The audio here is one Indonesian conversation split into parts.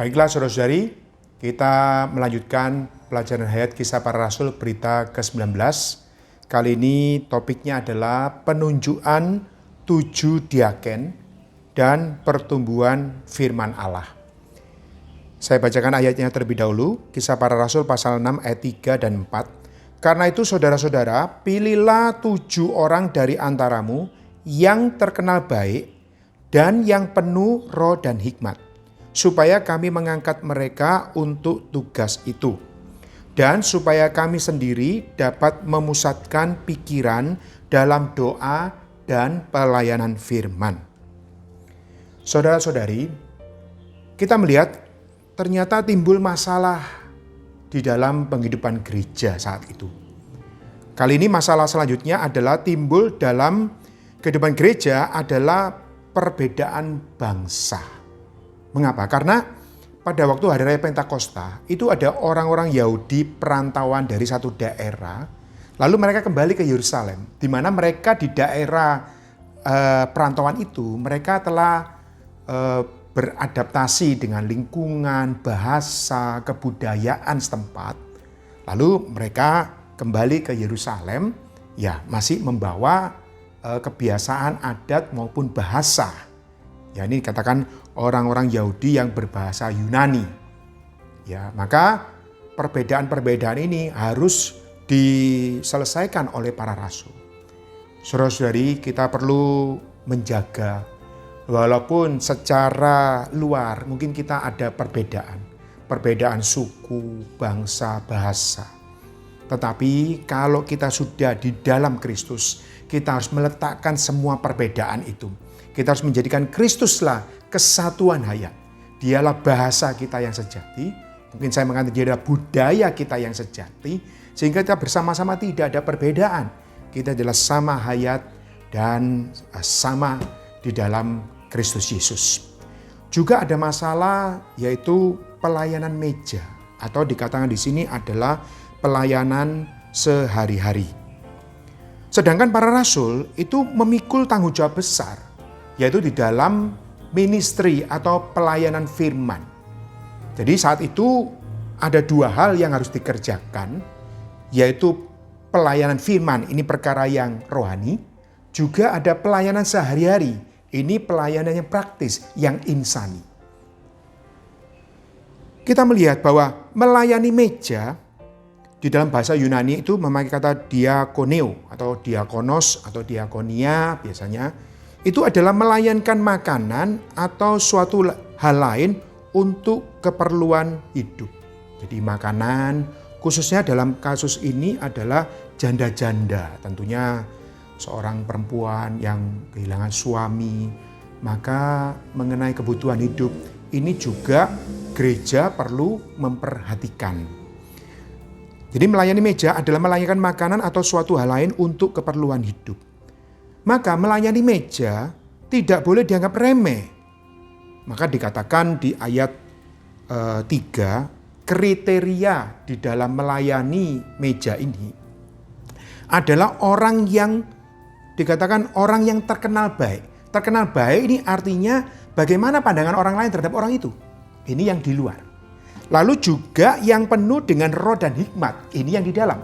Baiklah saudara-saudari, kita melanjutkan pelajaran hayat kisah para rasul berita ke-19. Kali ini topiknya adalah penunjukan 7 diaken dan pertumbuhan firman Allah. Saya bacakan ayatnya terlebih dahulu, kisah para rasul pasal 6 ayat 3 dan 4. Karena itu saudara-saudara, pilihlah 7 orang dari antaramu yang terkenal baik dan yang penuh roh dan hikmat, supaya kami mengangkat mereka untuk tugas itu. Dan supaya kami sendiri dapat memusatkan pikiran dalam doa dan pelayanan firman. Saudara-saudari, kita melihat ternyata timbul masalah di dalam penghidupan gereja saat itu. Kali ini masalah selanjutnya adalah timbul dalam kehidupan gereja adalah perbedaan bangsa. Mengapa? Karena pada waktu hari raya Pentakosta itu ada orang-orang Yahudi perantauan dari satu daerah, lalu mereka kembali ke Yerusalem, di mana mereka di daerah perantauan itu mereka telah beradaptasi dengan lingkungan, bahasa, kebudayaan setempat. Lalu mereka kembali ke Yerusalem, ya masih membawa kebiasaan adat maupun bahasa. Ya ini katakan orang-orang Yahudi yang berbahasa Yunani. Ya, maka perbedaan-perbedaan ini harus diselesaikan oleh para rasul. Saudara-saudari, kita perlu menjaga walaupun secara luar mungkin kita ada perbedaan suku, bangsa, bahasa. Tetapi kalau kita sudah di dalam Kristus, kita harus meletakkan semua perbedaan itu. Kita harus menjadikan Kristuslah kesatuan hayat. Dialah bahasa kita yang sejati. Mungkin saya mengatakan dia adalah budaya kita yang sejati. Sehingga kita bersama-sama tidak ada perbedaan. Kita adalah sama hayat dan sama di dalam Kristus Yesus. Juga ada masalah yaitu pelayanan meja. Atau dikatakan di sini adalah pelayanan sehari-hari. Sedangkan para rasul itu memikul tanggung jawab besar, yaitu di dalam ministry atau pelayanan firman. Jadi saat itu ada 2 hal yang harus dikerjakan, yaitu pelayanan firman, ini perkara yang rohani, juga ada pelayanan sehari-hari, ini pelayanan yang praktis, yang insani. Kita melihat bahwa melayani meja, di dalam bahasa Yunani itu memakai kata diakoneo atau diakonos atau diakonia biasanya. Itu adalah melayankan makanan atau suatu hal lain untuk keperluan hidup. Jadi makanan khususnya dalam kasus ini adalah janda-janda. Tentunya seorang perempuan yang kehilangan suami. Maka mengenai kebutuhan hidup ini juga gereja perlu memperhatikan. Jadi melayani meja adalah melayani makanan atau suatu hal lain untuk keperluan hidup. Maka melayani meja tidak boleh dianggap remeh. Maka dikatakan di ayat 3, kriteria di dalam melayani meja ini adalah orang yang dikatakan orang yang terkenal baik. Terkenal baik ini artinya bagaimana pandangan orang lain terhadap orang itu. Ini yang di luar. Lalu juga yang penuh dengan roh dan hikmat, ini yang di dalam.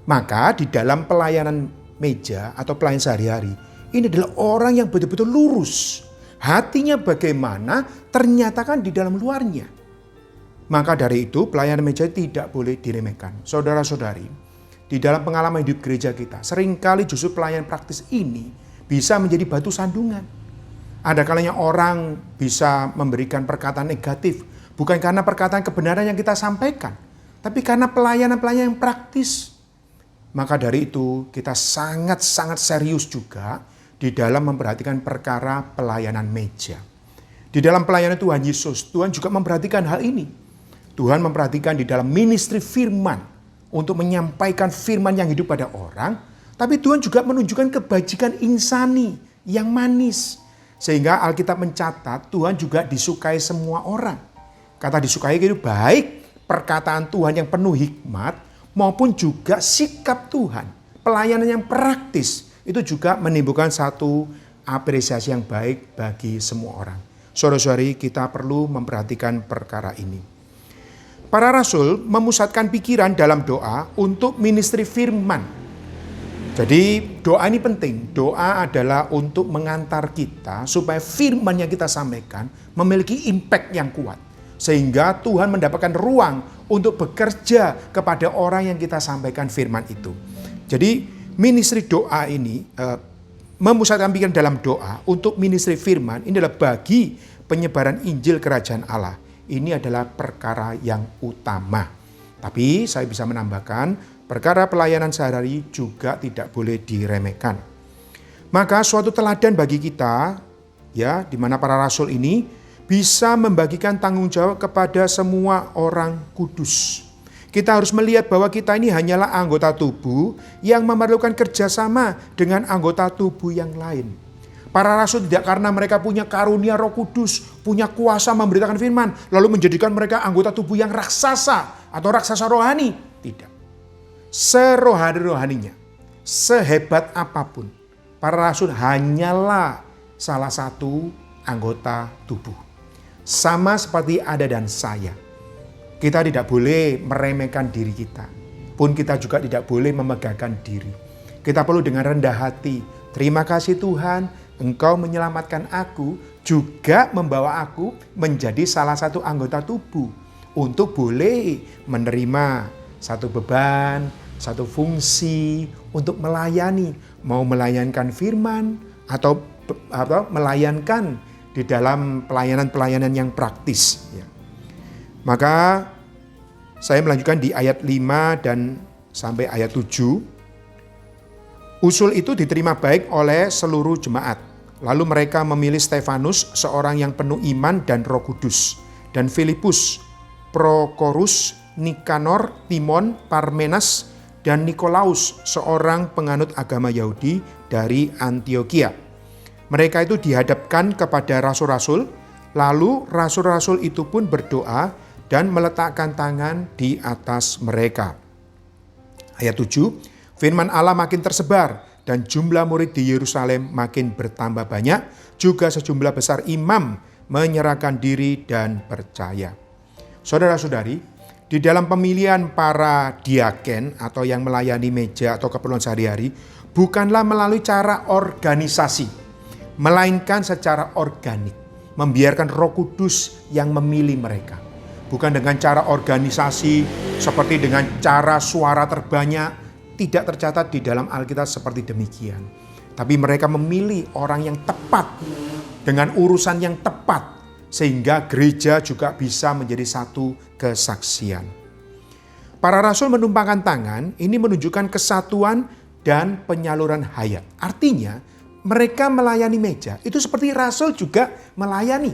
Maka di dalam pelayanan meja atau pelayanan sehari-hari, ini adalah orang yang betul-betul lurus. Hatinya bagaimana ternyata kan di dalam luarnya. Maka dari itu pelayanan meja tidak boleh diremehkan. Saudara-saudari, di dalam pengalaman hidup gereja kita, seringkali justru pelayanan praktis ini bisa menjadi batu sandungan. Ada kalanya orang bisa memberikan perkataan negatif, bukan karena perkataan kebenaran yang kita sampaikan, tapi karena pelayanan-pelayanan yang praktis. Maka dari itu kita sangat-sangat serius juga di dalam memperhatikan perkara pelayanan meja. Di dalam pelayanan Tuhan Yesus, Tuhan juga memperhatikan hal ini. Tuhan memperhatikan di dalam ministry firman untuk menyampaikan firman yang hidup pada orang, tapi Tuhan juga menunjukkan kebajikan insani yang manis. Sehingga Alkitab mencatat Tuhan juga disukai semua orang. Kata disukai itu baik perkataan Tuhan yang penuh hikmat maupun juga sikap Tuhan. Pelayanan yang praktis itu juga menimbulkan satu apresiasi yang baik bagi semua orang. Saudara-saudari, kita perlu memperhatikan perkara ini. Para rasul memusatkan pikiran dalam doa untuk ministry firman. Jadi doa ini penting. Doa adalah untuk mengantar kita supaya firman yang kita sampaikan memiliki impact yang kuat. Sehingga Tuhan mendapatkan ruang untuk bekerja kepada orang yang kita sampaikan firman itu. Jadi ministry doa ini, memusatkan pikiran dalam doa untuk ministry firman, ini adalah bagi penyebaran Injil Kerajaan Allah. Ini adalah perkara yang utama. Tapi saya bisa menambahkan, perkara pelayanan sehari-hari juga tidak boleh diremehkan. Maka suatu teladan bagi kita, ya, di mana para rasul ini bisa membagikan tanggung jawab kepada semua orang kudus. Kita harus melihat bahwa kita ini hanyalah anggota tubuh yang memerlukan kerjasama dengan anggota tubuh yang lain. Para rasul tidak karena mereka punya karunia Roh Kudus, punya kuasa memberitakan firman, lalu menjadikan mereka anggota tubuh yang raksasa atau raksasa rohani. Tidak. Serohani-rohaninya, sehebat apapun, para rasul hanyalah salah satu anggota tubuh. Sama seperti Anda dan saya. Kita tidak boleh meremehkan diri kita. Pun kita juga tidak boleh memegahkan diri. Kita perlu dengan rendah hati. Terima kasih Tuhan, Engkau menyelamatkan aku, juga membawa aku menjadi salah satu anggota tubuh. Untuk boleh menerima satu beban, satu fungsi untuk melayani. Mau melayankan firman atau melayankan di dalam pelayanan-pelayanan yang praktis. Ya. Maka saya melanjutkan di ayat 5 dan sampai ayat 7. Usul itu diterima baik oleh seluruh jemaat. Lalu mereka memilih Stefanus, seorang yang penuh iman dan Roh Kudus, dan Filipus, Prokorus, Nikanor, Timon, Parmenas, dan Nikolaus, seorang penganut agama Yahudi dari Antioquia. Mereka itu dihadapkan kepada rasul-rasul, lalu rasul-rasul itu pun berdoa dan meletakkan tangan di atas mereka. Ayat 7, firman Allah makin tersebar dan jumlah murid di Yerusalem makin bertambah banyak, juga sejumlah besar imam menyerahkan diri dan percaya. Saudara-saudari, di dalam pemilihan para diaken atau yang melayani meja atau keperluan sehari-hari, bukanlah melalui cara organisasi, melainkan secara organik, membiarkan Roh Kudus yang memilih mereka. Bukan dengan cara organisasi seperti dengan cara suara terbanyak, tidak tercatat di dalam Alkitab seperti demikian. Tapi mereka memilih orang yang tepat dengan urusan yang tepat sehingga gereja juga bisa menjadi satu kesaksian. Para rasul menumpangkan tangan, ini menunjukkan kesatuan dan penyaluran hayat. Artinya mereka melayani meja, itu seperti rasul juga melayani.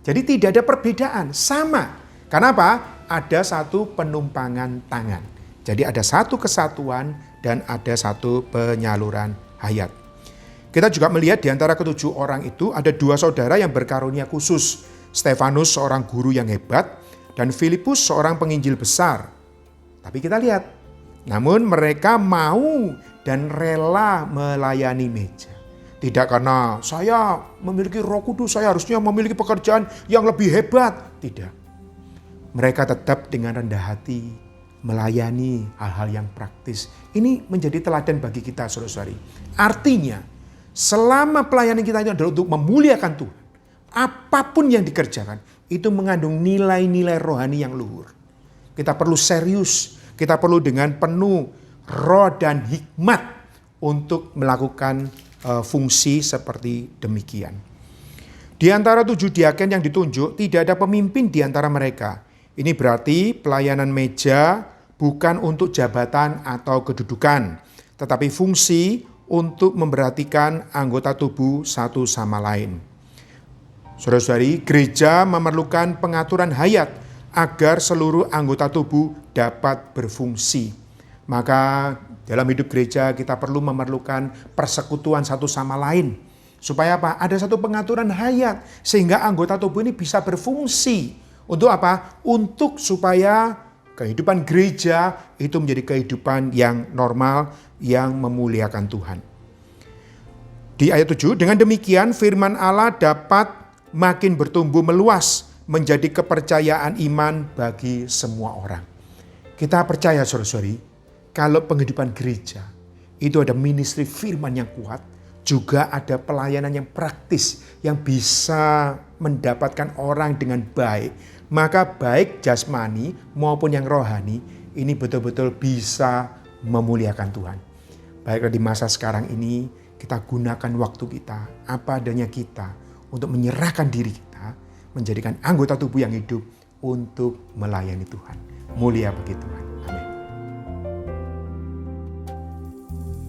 Jadi tidak ada perbedaan, sama. Kenapa? Ada satu penumpangan tangan. Jadi ada satu kesatuan dan ada satu penyaluran hayat. Kita juga melihat di antara ketujuh orang itu ada dua saudara yang berkarunia khusus. Stefanus seorang guru yang hebat dan Filipus seorang penginjil besar. Tapi kita lihat, namun mereka mau dan rela melayani meja. Tidak karena saya memiliki Roh Kudus, saya harusnya memiliki pekerjaan yang lebih hebat. Tidak. Mereka tetap dengan rendah hati melayani hal-hal yang praktis. Ini menjadi teladan bagi kita, saudara-saudari. Artinya, selama pelayanan kita itu adalah untuk memuliakan Tuhan, apapun yang dikerjakan, itu mengandung nilai-nilai rohani yang luhur. Kita perlu serius, kita perlu dengan penuh roh dan hikmat untuk melakukan fungsi seperti demikian. Di antara 7 diaken yang ditunjuk, tidak ada pemimpin di antara mereka. Ini berarti pelayanan meja bukan untuk jabatan atau kedudukan, tetapi fungsi untuk memperhatikan anggota tubuh satu sama lain. Saudara-saudari, gereja memerlukan pengaturan hayat agar seluruh anggota tubuh dapat berfungsi. Maka dalam hidup gereja kita perlu memerlukan persekutuan satu sama lain. Supaya apa? Ada satu pengaturan hayat sehingga anggota tubuh ini bisa berfungsi. Untuk apa? Untuk supaya kehidupan gereja itu menjadi kehidupan yang normal, yang memuliakan Tuhan. Di ayat 7, dengan demikian firman Allah dapat makin bertumbuh meluas menjadi kepercayaan iman bagi semua orang. Kita percaya saudara-saudari, kalau penghidupan gereja itu ada ministry firman yang kuat, juga ada pelayanan yang praktis yang bisa mendapatkan orang dengan baik, maka baik jasmani maupun yang rohani ini betul-betul bisa memuliakan Tuhan. Baiklah di masa sekarang ini kita gunakan waktu kita, apa adanya kita, untuk menyerahkan diri kita, menjadikan anggota tubuh yang hidup untuk melayani Tuhan. Mulia bagi Tuhan.